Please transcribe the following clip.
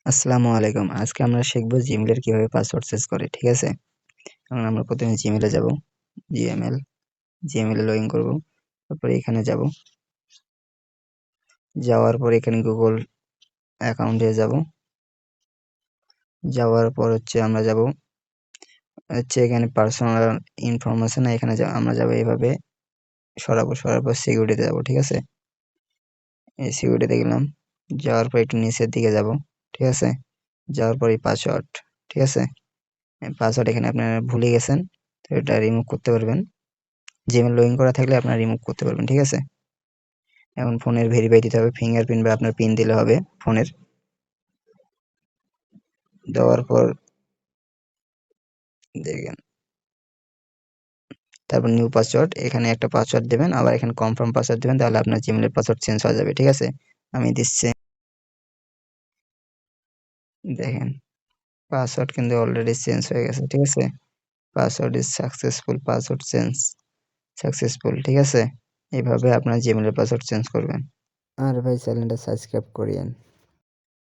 আসসালামু আলাইকুম। আজকে আমরা শিখব জিমেইলের কিভাবে পাসওয়ার্ড চেঞ্জ করে। ঠিক আছে? এখন আমরা প্রথমে জিমেইলে যাব। জিমেইলে লগইন করব। তারপরে এখানে যাব। যাওয়ার পর এখানে গুগল অ্যাকাউন্টে যাব। যাওয়ার পর আমরা যাব এখানে পার্সোনাল ইনফরমেশন এখানে আমরা যাব এইভাবে সরার পর সিকিউরিটিতে যাব। ঠিক আছে? এই সিকিউরিটিতে গেলাম। যাওয়ার পর একটু নিচের দিকে যাব। ঠিক আছে? যাওয়ার পর এই পাসওয়ার্ড। ঠিক আছে? পাসওয়ার্ড এখানে আপনারা ভুলে গেছেন, তো এটা রিমুভ করতে পারবেন। জিমেইল লগইন করা থাকলে আপনারা রিমুভ করতে পারবেন। ঠিক আছে? এখন ফোনের ভেরিফাই দিতে হবে, ফিঙ্গারপ্রিন্ট বা আপনার পিন দিলে হবে ফোনের। দেওয়ার পর দেখেন, তারপর নিউ পাসওয়ার্ড, এখানে একটা পাসওয়ার্ড দেবেন, আবার এখানে কনফার্ম পাসওয়ার্ড দেবেন, তাহলে আপনার জিমেইলের পাসওয়ার্ড চেঞ্জ হয়ে যাবে। ঠিক আছে? আমি দিচ্ছি। দেখেন, পাসওয়ার্ড কিন্তু অলরেডি চেঞ্জ হয়ে গেছে। ঠিক আছে? Password is successful, password change successful. ঠিক আছে? এইভাবে আপনার জিমেইলের পাসওয়ার্ড চেঞ্জ করবেন। আর ভাই চ্যানেলটা সাবস্ক্রাইব করিয়েন।